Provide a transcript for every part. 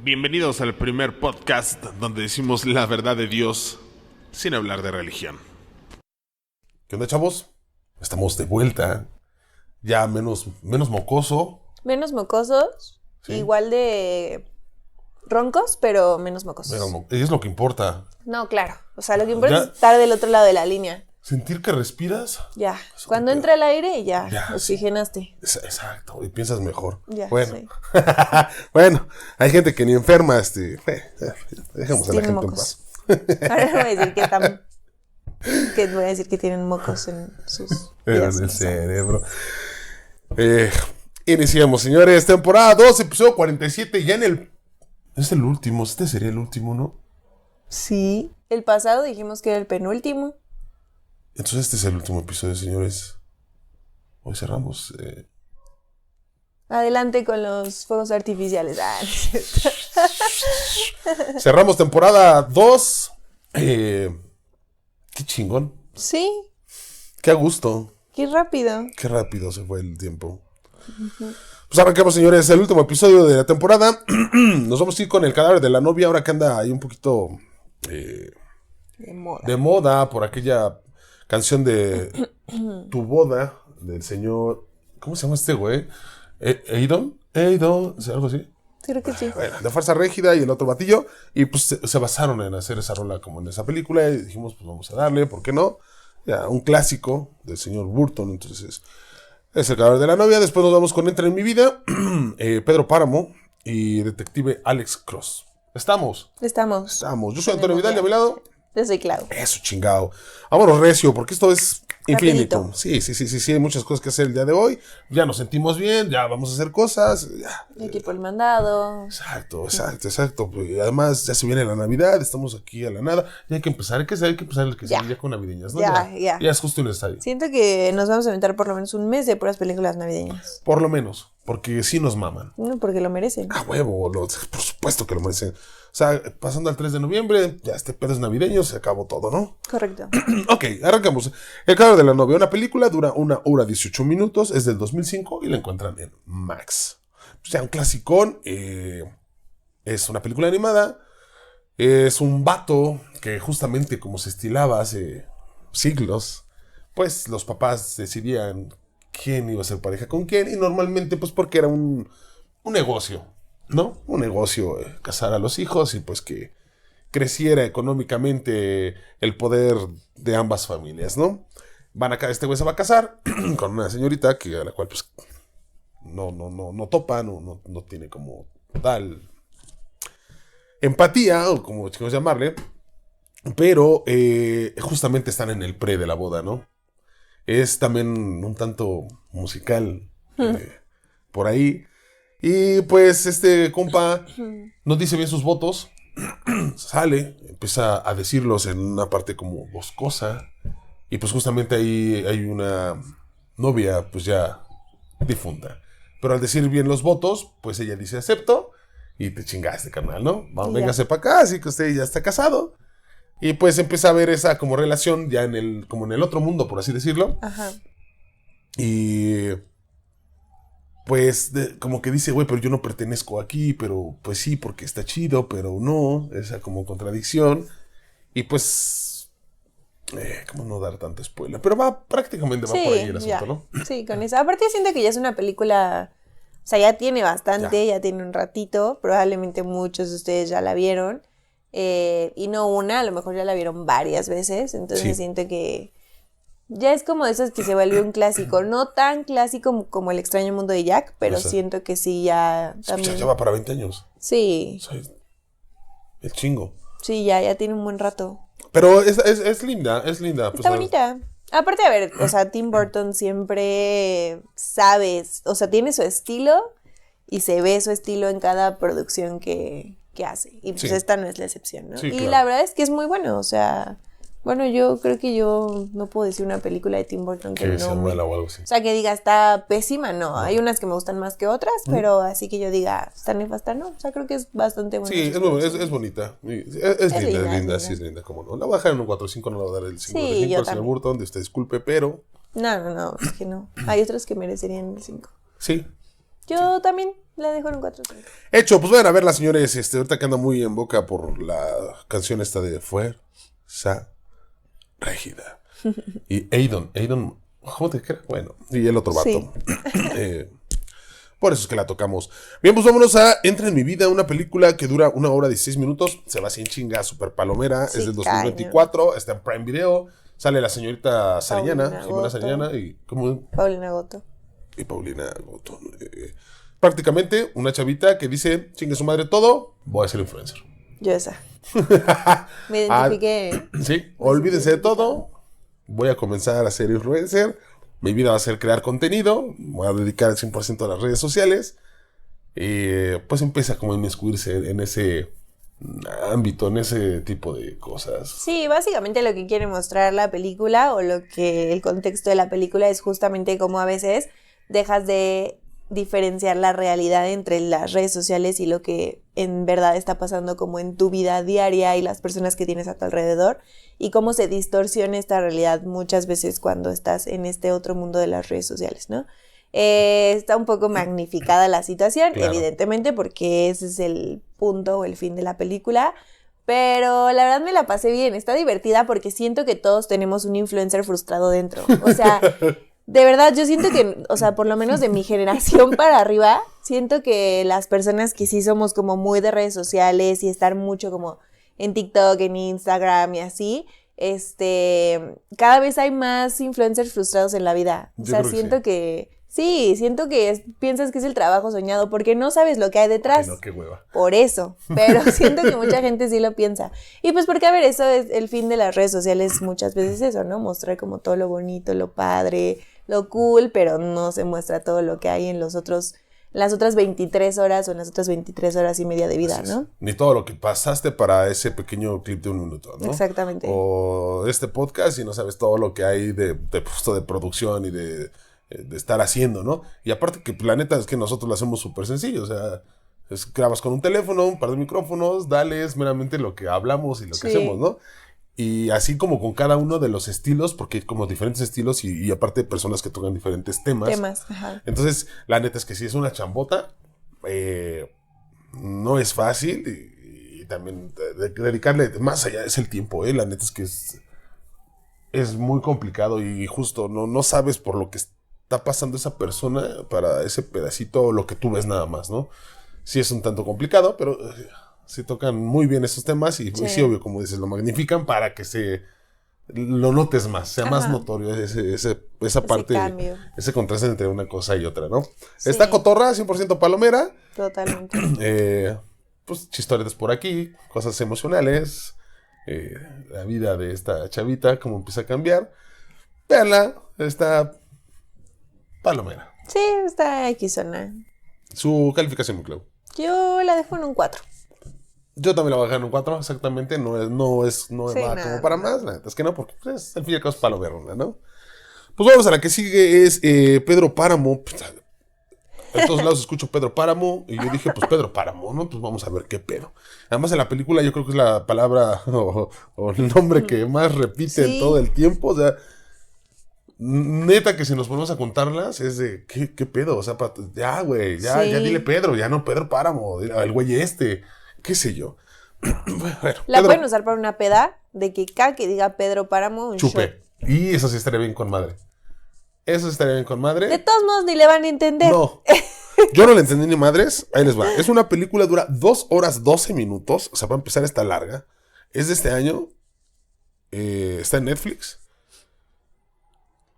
Bienvenidos al primer podcast donde decimos la verdad de Dios sin hablar de religión. ¿Qué onda, chavos? Estamos de vuelta. Ya menos mocoso. Menos mocosos, Sí. igual de roncos, pero menos mocosos. Y es lo que importa. No, claro. O sea, lo que importa Ya. es estar del otro lado de la línea. Sentir que respiras. Ya. Eso Cuando te entra el aire, ya. Ya, Oxigenaste. Exacto. Y piensas mejor. Ya, Bueno. sí. Bueno, hay gente que ni enferma. Dejemos a la Tienen gente mocos. en paz. Ahora voy a decir que voy a decir que tienen mocos en sus En vidas. el cerebro. Iniciamos, señores. Temporada 2, episodio 47. Ya en el... Es el último. Este sería el último, ¿no? Sí. El pasado dijimos que era el penúltimo. Entonces este es el último episodio, señores. Hoy cerramos. Adelante con los fuegos artificiales. Ah, no es cierto. Cerramos temporada 2. Qué chingón. Sí. Qué a gusto. Qué rápido. Qué rápido se fue el tiempo. Pues arrancamos, señores. El último episodio de la temporada. Nos vamos a ir con el cadáver de la novia. Ahora que anda ahí un poquito De moda. de moda por aquella canción de Tu boda del señor... ¿Cómo se llama este güey? ¿Eidon? ¿Algo así? Creo que sí. Bueno, de Fuerza Régida y el otro batillo. Y pues se basaron en hacer esa rola como en esa película. Y dijimos, pues vamos a darle, ¿por qué no? Ya, un clásico del señor Burton. Entonces, es el cadáver de la novia. Después nos vamos con Entra en mi vida. Pedro Páramo y detective Alex Cross. ¿Estamos? Estamos. Yo soy Antonio Vidal, de mi lado. Yo soy Clau. Eso, chingado. Vámonos recio, porque esto es infinito. Rapidito. Sí, hay muchas cosas que hacer el día de hoy. Ya nos sentimos bien, ya vamos a hacer cosas. Ya. Equipo el mandado. Exacto. Pues, y además, ya se viene la Navidad, estamos aquí a la nada. Ya hay que empezar el que Ya. ya con navideñas, ¿no? Ya. Ya es justo y necesario. Siento que nos vamos a aventar por lo menos un mes de puras películas navideñas. Por lo menos, porque sí nos maman. No, porque lo merecen. A huevo, por supuesto que lo merecen. O sea, pasando al 3 de noviembre, ya este pedo es navideño, se acabó todo, ¿no? Correcto. Ok, arrancamos. El cadáver de la novia, una película, dura 1 hora 18 minutos, es del 2005 y la encuentran en Max. O sea, un clasicón, es una película animada, es un vato que justamente como se estilaba hace siglos, pues los papás decidían quién iba a ser pareja con quién y normalmente pues porque era un negocio, ¿no? Un negocio, casar a los hijos y pues que creciera económicamente el poder de ambas familias, ¿no? Este güey se va a casar con una señorita a la cual pues no topa, no tiene como tal empatía, o como queremos llamarle, pero justamente están en el pre de la boda, ¿no? Es también un tanto musical por ahí. Y pues este compa no dice bien sus votos, sale, empieza a decirlos en una parte como boscosa. Y pues justamente ahí hay una novia pues ya difunta. Pero al decir bien los votos, pues ella dice acepto y te chingaste, carnal, ¿no? Vamos, véngase para acá, así que usted ya está casado. Y pues empieza a ver esa como relación ya como en el otro mundo, por así decirlo. Ajá. Y pues como que dice, güey, pero yo no pertenezco aquí, pero pues sí, porque está chido, pero no, esa como contradicción. Y pues, ¿cómo no dar tanto spoiler? Pero prácticamente va por ahí el asunto, ya. ¿no? Sí, con eso. Aparte siento que ya es una película, o sea, ya tiene bastante, ya tiene un ratito, probablemente muchos de ustedes ya la vieron, y no una, a lo mejor ya la vieron varias veces, entonces Sí. siento que ya es como de esas que se vuelve un clásico, no tan clásico como El extraño mundo de Jack, pero Exacto. siento que sí ya también. Ya va para 20 años. Sí, O sea, el chingo. sí, ya tiene un buen rato. Pero es linda, es linda. Está bonita. Aparte, a ver, o sea, Tim Burton siempre sabes, o sea, tiene su estilo y se ve su estilo en cada producción que hace. Y pues Sí. esta no es la excepción, ¿no? Sí, Y claro. la verdad es que es muy bueno, o sea, bueno, yo creo que yo no puedo decir una película de Tim Burton que Que sea no mala o algo así. o sea, que diga, está pésima, no. Hay unas que me gustan más que otras, pero así que yo diga, está nefasta, no. O sea, creo que es bastante buena. Sí, es bonita. Es linda, sí es linda, como no. La voy a dejar en un 4 o 5, no le voy a dar el 5 Sí, de 5 yo al señor también. Burton, de usted disculpe, pero No, es que no. Hay otros que merecerían el 5. sí. Yo también la dejo en un 4-5. Hecho, pues vayan a verla, señores. Ahorita que anda muy en boca por la canción esta de Fuerza Régida. Y Aidon, joder, ¿qué era? Bueno, y el otro vato. Sí. Por eso es que la tocamos. Bien, pues vámonos a Entra en mi vida, una película que dura 1 hora y 16 minutos. Se va sin chinga, super palomera. Sí, es del 2024, está en Prime Video. Sale la señorita Sariñana, Jimena Sariñana y Paulina Goto. Paulina Goto. Prácticamente una chavita que dice, chingue su madre todo, voy a ser influencer. Yo esa. Me identifiqué. Sí, olvídense de todo, voy a comenzar a ser influencer, mi vida va a ser crear contenido, voy a dedicar el 100% a las redes sociales, y pues empieza como a inmiscuirse en ese ámbito, en ese tipo de cosas. Sí, básicamente lo que quiere mostrar la película o lo que el contexto de la película es justamente cómo a veces dejas de diferenciar la realidad entre las redes sociales y lo que en verdad está pasando como en tu vida diaria y las personas que tienes a tu alrededor y cómo se distorsiona esta realidad muchas veces cuando estás en este otro mundo de las redes sociales, ¿no? Está un poco magnificada la situación, claro, evidentemente, porque ese es el punto o el fin de la película, pero la verdad me la pasé bien, está divertida porque siento que todos tenemos un influencer frustrado dentro, o sea, de verdad yo siento que, o sea, por lo menos de mi generación para arriba, siento que las personas que sí somos como muy de redes sociales y estar mucho como en TikTok, en Instagram y así, cada vez hay más influencers frustrados en la vida, o sea, siento que... Sí, siento que piensas que es el trabajo soñado porque no sabes lo que hay detrás. Ay, no, qué hueva. Por eso, pero siento que mucha gente sí lo piensa. Y pues porque, a ver, eso es el fin de las redes sociales muchas veces eso, ¿no? Mostrar como todo lo bonito, lo padre, lo cool, pero no se muestra todo lo que hay en las otras 23 horas o en las otras 23 horas y media de vida, ¿no? Ni todo lo que pasaste para ese pequeño clip de 1 minuto, ¿no? Exactamente. O este podcast y no sabes todo lo que hay de producción y de estar haciendo, ¿no? Y aparte que la neta es que nosotros lo hacemos súper sencillo, o sea, grabas con un teléfono, un par de micrófonos, dale, es meramente lo que hablamos y lo que hacemos, ¿no? Y así como con cada uno de los estilos, porque hay como diferentes estilos y aparte personas que tocan diferentes temas. Ajá. Entonces, la neta es que sí es una chambota, no es fácil y también dedicarle más allá es el tiempo, la neta es que es muy complicado y justo no sabes por lo que está pasando esa persona para ese pedacito lo que tú ves nada más, ¿no? Sí es un tanto complicado, pero sí tocan muy bien esos temas y sí, obvio, como dices, lo magnifican para que lo notes más, sea más notorio esa parte, cambio, ese contraste entre una cosa y otra, ¿no? Sí. Está cotorra, 100% palomera. Totalmente. Pues chistoritas por aquí, cosas emocionales, la vida de esta chavita, cómo empieza a cambiar. Véanla, está palomera. Sí, está X-zona. Su calificación, Clau. Yo la dejo en un 4. Yo también la voy a dejar en un 4, exactamente. No va como para más. La neta es que no, porque pues, al fin y al cabo es palomera, ¿no? Pues vamos a la que sigue, es Pedro Páramo. En todos lados escucho Pedro Páramo y yo dije, pues Pedro Páramo, ¿no? Pues vamos a ver qué pedo. Además en la película yo creo que es la palabra o el nombre que más repiten todo el tiempo, o sea... Neta que si nos ponemos a contarlas es de, ¿qué pedo? O sea, ya, güey, ya dile Pedro, ya no Pedro Páramo, el güey qué sé yo. Bueno, la pueden usar para una peda, de que cada que diga Pedro Páramo, un chupe. Shot. Y eso sí estaría bien con madre. De todos modos ni le van a entender. No, yo no le entendí ni madres, ahí les va. Es una película, dura 2 horas 12 minutos, o sea, para empezar está larga. Es de este año, está en Netflix.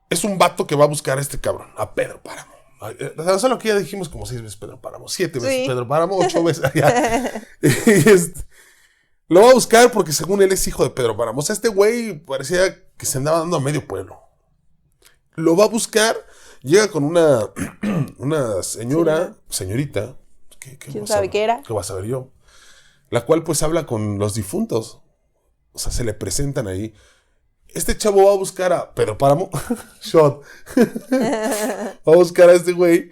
Es un vato que va a buscar a este cabrón, a Pedro Páramo. Solo que ya dijimos como 6 veces Pedro Páramo, 7 veces Pedro Páramo, 8 veces allá. Lo va a buscar porque según él es hijo de Pedro Páramo. O sea, este güey parecía que se andaba dando a medio pueblo. Lo va a buscar, llega con una señorita. ¿Quién sabe qué era? ¿Qué vas a saber yo? La cual pues habla con los difuntos. O sea, se le presentan ahí. Este chavo va a buscar a Pedro Páramo. Shot. Va a buscar a este güey.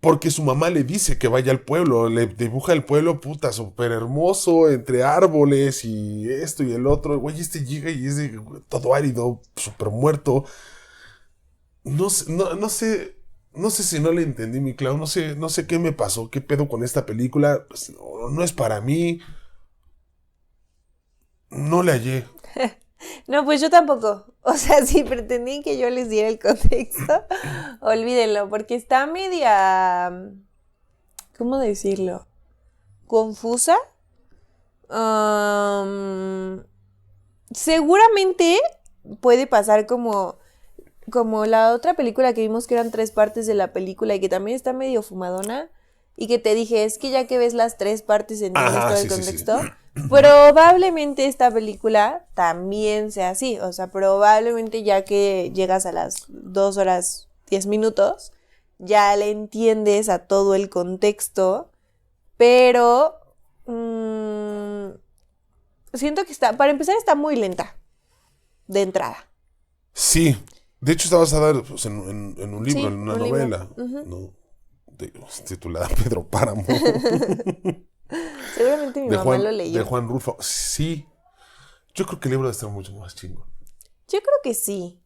Porque su mamá le dice que vaya al pueblo. Le dibuja el pueblo, puta, súper hermoso. Entre árboles y esto y el otro. El güey llega y es de todo árido, súper muerto. No sé. no sé si no le entendí, mi Clau, no sé qué me pasó, qué pedo con esta película, pues, no es para mí, no le hallé. No, pues yo tampoco. O sea, si pretendían que yo les diera el contexto, olvídenlo, porque está media, ¿cómo decirlo? Confusa. Seguramente puede pasar como la otra película que vimos que eran 3 partes de la película y que también está medio fumadona y que te dije, es que ya que ves las 3 partes entiendes todo el contexto. Probablemente esta película también sea así, o sea, probablemente ya que llegas a las 2 horas 10 minutos, ya le entiendes a todo el contexto, pero siento que para empezar está muy lenta, de entrada. Sí, de hecho está basada pues, en un libro, Sí, en una un novela, libro. ¿no? Titulada Pedro Páramo. Seguramente mi mamá lo leyó. De Juan Rulfo. Sí, yo creo que el libro debe estar mucho más chingo. Yo creo que sí.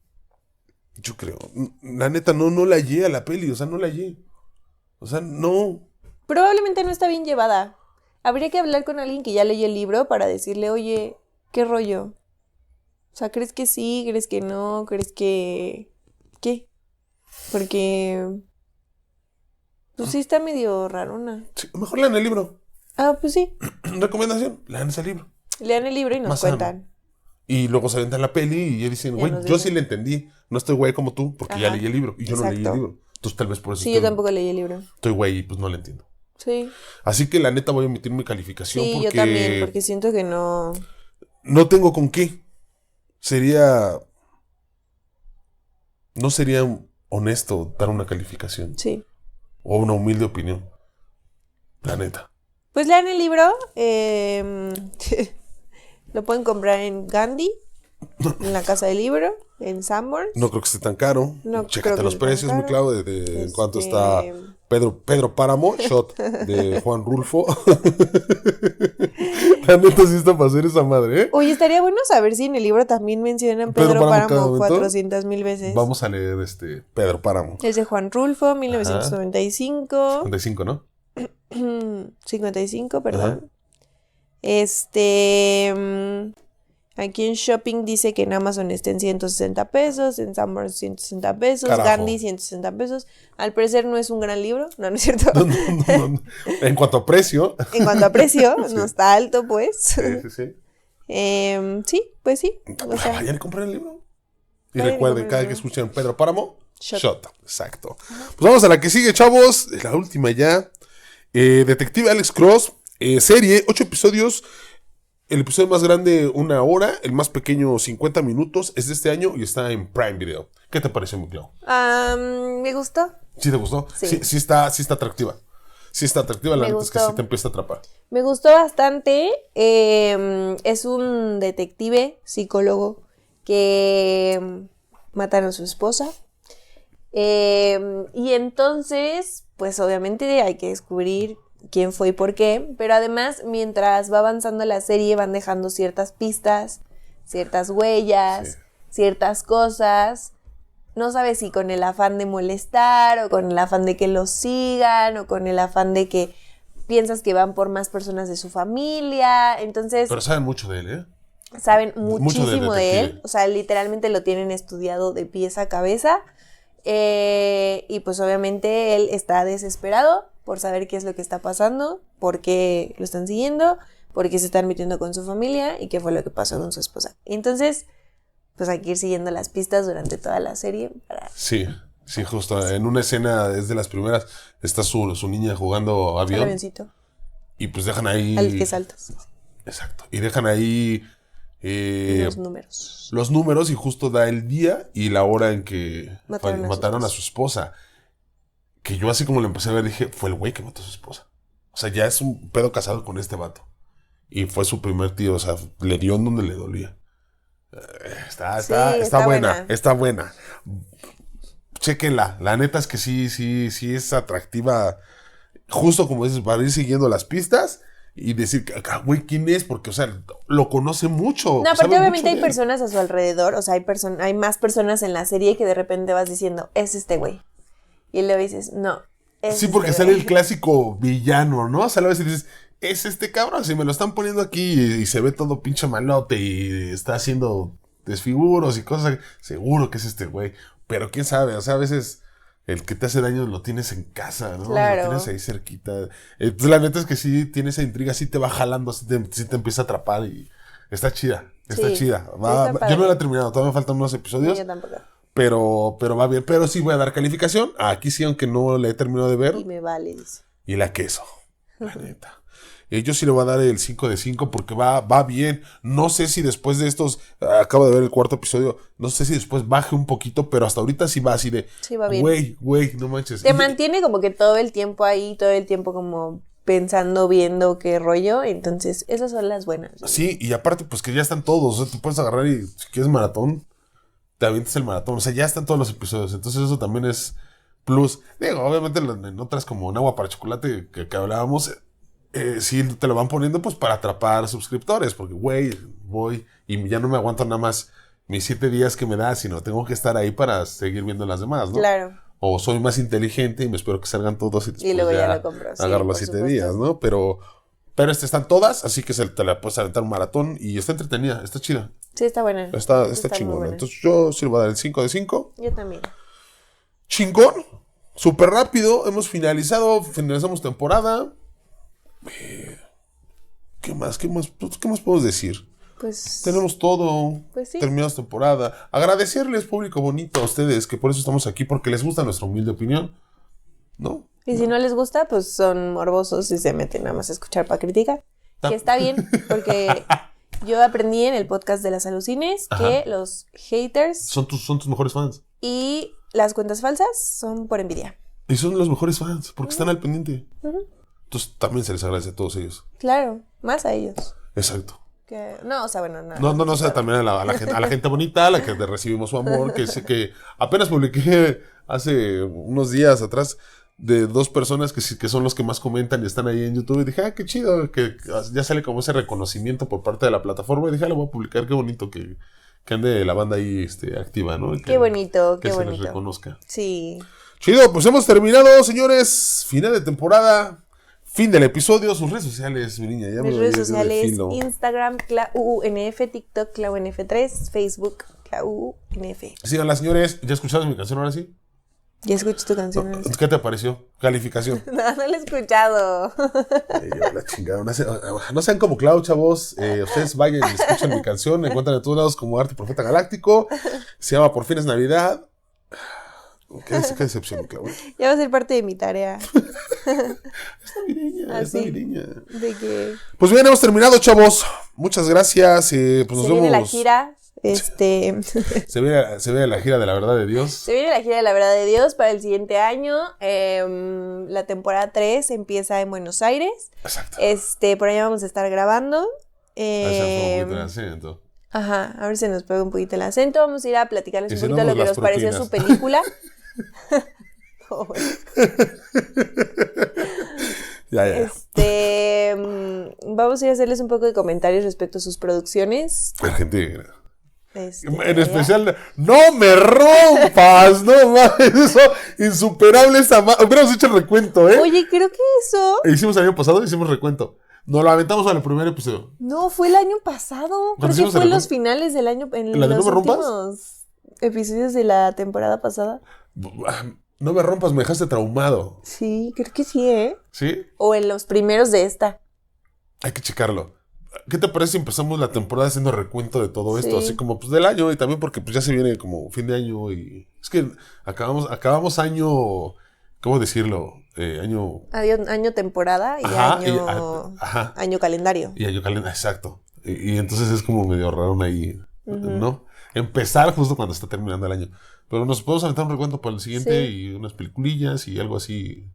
Yo creo. La neta, no la hallé a la peli, o sea, no la hallé. O sea, no. Probablemente no está bien llevada. Habría que hablar con alguien que ya leyó el libro para decirle, oye, ¿qué rollo? O sea, ¿crees que sí? ¿Crees que no? ¿Crees que...? ¿Qué? Porque... Pues sí está medio rarona. Sí, mejor lean el libro. Ah, pues sí. Recomendación, lean ese libro. Lean el libro y nos Más cuentan. sano. Y luego se aventan la peli y ya dicen, Ya güey, nos yo dicen. sí le entendí. No estoy güey como tú, porque ya Ajá, leí el libro. Y yo no leí el exacto. libro. Entonces tal vez por eso Sí, yo tampoco leí el libro. estoy güey y pues no le entiendo. Sí. Así que la neta voy a emitir mi calificación Sí, porque... yo también, porque siento que no... No tengo con qué. No sería honesto dar una calificación. Sí. O una humilde opinión. La neta. Pues lean el libro. Lo pueden comprar en Gandhi, en la casa del libro, en Sanborns. No creo que esté tan caro. No creo Chécate que los esté tan precios, mi caro. Clau, en cuanto Este- está Pedro Páramo, shot de Juan Rulfo. La neta sí está para hacer esa madre, ¿eh? Oye, estaría bueno saber si en el libro también mencionan Pedro Pedro Páramo cada Páramo momento. 400,000 veces. Vamos a leer Pedro Páramo. Es de Juan Rulfo, 1995. 55, ¿no? 55, Ajá. perdón. Aquí en Shopping dice que en Amazon está en 160 pesos, en Sanborns 160 pesos, Carajo. Gandhi 160 pesos. Al parecer no es un gran libro, no es cierto. No. En cuanto a precio. En cuanto a precio, Sí. no está alto, pues. Sí. Sí, pues sí. O sea, Vayan y compren el libro. Y Vayan y recuerden, compren cada el que libro. escuchen Pedro Páramo, Shot. shot. Exacto. Pues vamos a la que sigue, chavos. La última ya. Detective Alex Cross. Serie, 8 episodios. El episodio más grande, 1 hora. El más pequeño, 50 minutos. Es de este año y está en Prime Video. ¿Qué te pareció, mi Clau? me gustó. ¿Sí te gustó? Sí. Sí está atractiva. Sí está atractiva, la Me neta es que gustó. sí te empieza a atrapar. Me gustó bastante. Es un detective, psicólogo, que matan a su esposa. Y entonces, pues obviamente hay que descubrir quién fue y por qué. Pero además, mientras va avanzando la serie, van dejando ciertas pistas, ciertas huellas, Sí. ciertas cosas. No sabes si con el afán de molestar o con el afán de que los sigan o con el afán de que piensas que van por más personas de su familia. Entonces, Pero saben mucho de él, ¿eh? saben mucho muchísimo del de él. detective. O sea, literalmente lo tienen estudiado de pies a cabeza. Y pues obviamente él está desesperado por saber qué es lo que está pasando, por qué lo están siguiendo, por qué se están metiendo con su familia y qué fue lo que pasó con su esposa. Entonces, pues hay que ir siguiendo las pistas durante toda la serie para Sí, justo. En una escena, es de las primeras, está su niña jugando el avión. avioncito Y pues dejan ahí. al que saltas. Exacto. Y dejan ahí Los números. los números y justo da el día y la hora en que Mataron a su a su esposa. Que yo así como lo empecé a ver dije, fue el güey que mató a su esposa. O sea, ya es un pedo casado con este vato. Y fue su primer tío, o sea, le dio en donde le dolía. Está buena, buena. está buena. Chéquenla, la neta es que sí es atractiva. Justo como dices, para ir siguiendo las pistas y decir, güey, ¿quién es? Porque, o sea, lo conoce mucho. No, aparte sabe obviamente mucho hay de él. personas a su alrededor, o sea, hay más personas en la serie que de repente vas diciendo, es este güey. Y luego dices, no. Sí, porque sale el clásico villano, ¿no? O sea, a veces dices, es este cabrón, si me lo están poniendo aquí y se ve todo pinche malote y está haciendo desfiguros y cosas, seguro que es este güey. Pero quién sabe, o sea, a veces el que te hace daño lo tienes en casa, ¿no? Claro. Lo tienes ahí cerquita. Pues la neta es que sí tiene esa intriga, sí te va jalando, sí te empieza a atrapar y está chida, está Sí, chida. está padre. Yo no la he terminado, todavía me faltan unos episodios. Yo tampoco. Pero va bien. Pero sí voy a dar calificación. Aquí sí, aunque no la he terminado de ver. Y me vale, dice. Y la queso. La neta. Yo sí le voy a dar el 5 de 5 porque va bien. No sé si después de estos. Acabo de ver el cuarto episodio. No sé si después baje un poquito. Pero hasta ahorita sí va así de. Sí, va bien. Güey, no manches. Te mantiene como que todo el tiempo ahí, todo el tiempo como pensando, viendo qué rollo. Entonces, esas son las buenas. Sí, y aparte, pues que ya están todos. O sea, tú puedes agarrar y si quieres maratón, te avientas el maratón. O sea, ya están todos los episodios. Entonces, eso también es plus. Digo, obviamente en otras como en Agua para Chocolate que hablábamos, sí te lo van poniendo pues para atrapar suscriptores. Porque, güey, voy y ya no me aguanto nada más mis 7 días que me da, sino tengo que estar ahí para seguir viendo las demás, ¿no? Claro. O soy más inteligente y me espero que salgan todos y después luego ya lo compro, sí, agarro los por 7 supuesto. días, ¿no? Pero están todas, así que te la puedes aventar un maratón y está entretenida, está chida. Sí, está buena. Está muy chingona. buena. Entonces yo sí le voy a dar el 5 de 5. Yo también. Chingón. Súper rápido. Finalizamos temporada. ¿Qué más? Pues, ¿qué más podemos decir? Pues. Tenemos todo. Pues sí. Terminamos temporada. Agradecerles, público bonito, a ustedes, que por eso estamos aquí, porque les gusta nuestra humilde opinión. ¿No? Y si no les gusta, pues son morbosos y se meten nada más a escuchar para criticar. Que está bien, porque yo aprendí en el podcast de las alucines que los haters Son tus mejores fans. y las cuentas falsas son por envidia. Y son los mejores fans, porque están al pendiente. Entonces también se les agradece a todos ellos. Claro, más a ellos. Exacto. No, o sea, bueno, no. No, o sea, también a la gente bonita, a la que recibimos su amor, que sé que apenas publiqué hace unos días atrás de 2 personas que son los que más comentan y están ahí en YouTube, y dije, qué chido, que ya sale como ese reconocimiento por parte de la plataforma, y dije, lo voy a publicar, qué bonito que ande la banda ahí activa, ¿no? Qué bonito, que qué se bonito. les reconozca. Sí. Chido, pues hemos terminado, señores, final de temporada. Fin del episodio, sus redes sociales, mi niña. Ya Mis me redes dio de sociales, filo. Instagram, ClauUNF, TikTok, ClauNF3, Facebook, ClauUNF. Síganla, señores. ¿Ya escucharon mi canción ahora sí? Ya escucho tu canción. ¿No? ¿Qué te pareció? Calificación. No la he escuchado. La chingada. No sean como Clau, chavos. Ustedes vayan y escuchen mi canción. Me encuentran en todos lados como Arte Profeta Galáctico. Se llama Por fin es Navidad. Qué decepción, Clau. Ya va a ser parte de mi tarea. Es navideña, es Así. navideña. De que Pues bien, hemos terminado, chavos. Muchas gracias. Pues nos se vemos. viene la gira. Se viene la gira de la verdad de Dios. Se viene la gira de la verdad de Dios para el siguiente año. La temporada 3 empieza en Buenos Aires. Exacto. Por allá vamos a estar grabando. Acento. Ajá, a ver si nos pega un poquito el acento. Vamos a ir a platicarles Y un si no, poquito lo que las nos pareció propinas. su película. Oh, bueno. Ya. Vamos a ir a hacerles un poco de comentarios respecto a sus producciones. Argentina. En allá. especial, ¡no me rompas! ¡No mames! Eso, insuperable esa hubiéramos hecho el recuento, ¿eh? Oye, creo que eso Hicimos el año pasado, hicimos recuento. Nos lo aventamos al primer episodio. no fue el año pasado. Creo que hicimos fue el en los recon- finales del año, en ¿La de los No me rompas? últimos episodios de la temporada pasada. No me rompas, me dejaste traumado. Sí, creo que sí, ¿eh? ¿Sí? O en los primeros de esta. Hay que checarlo. ¿Qué te parece si empezamos la temporada haciendo recuento de todo esto? Sí. Así como pues del año y también porque pues ya se viene como fin de año y... Es que acabamos año... ¿Cómo decirlo? Año... Año temporada y Ajá, año, año calendario. Y año calendario, exacto. Y entonces es como medio raro ahí, ¿no? Empezar justo cuando está terminando el año. Pero nos podemos aventar un recuento para el siguiente Sí. y unas peliculillas y algo así.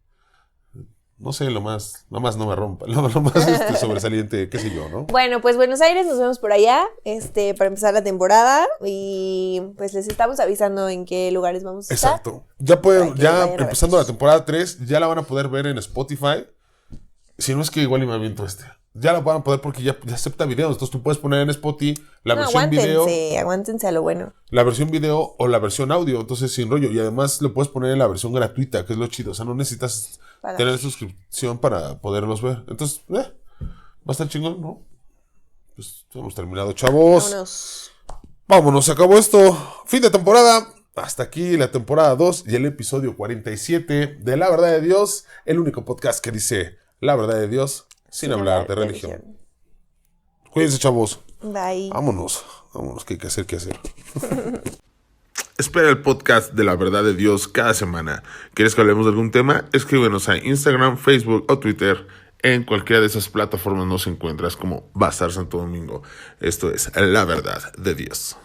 No sé, lo más no me rompa, lo más sobresaliente, qué sé yo, ¿no? Bueno, pues Buenos Aires, nos vemos por allá, para empezar la temporada y pues les estamos avisando en qué lugares vamos a estar. Exacto. Ya pueden, Para que ya vayan a empezando la vernos. temporada 3, ya la van a poder ver en Spotify. Si no es que igual y me aviento ya la van a poder porque ya acepta videos. Entonces tú puedes poner en Spotify la No, versión video. aguántense a lo bueno. La versión video o la versión audio. Entonces sin rollo. Y además lo puedes poner en la versión gratuita, que es lo chido. O sea, no necesitas tener suscripción para poderlos ver. Entonces, va a estar chingón, ¿no? Pues hemos terminado, chavos. Vámonos, se acabó esto. Fin de temporada. Hasta aquí la temporada 2 y el episodio 47 de La Verdad de Dios. El único podcast que dice la verdad de Dios sin hablar de religión. Cuídense, chavos. Bye. Vámonos, que hay que hacer. Espera el podcast de La Verdad de Dios cada semana. ¿Quieres que hablemos de algún tema? Escríbenos a Instagram, Facebook o Twitter. En cualquiera de esas plataformas nos encuentras como Bazar Santo Domingo. Esto es La Verdad de Dios.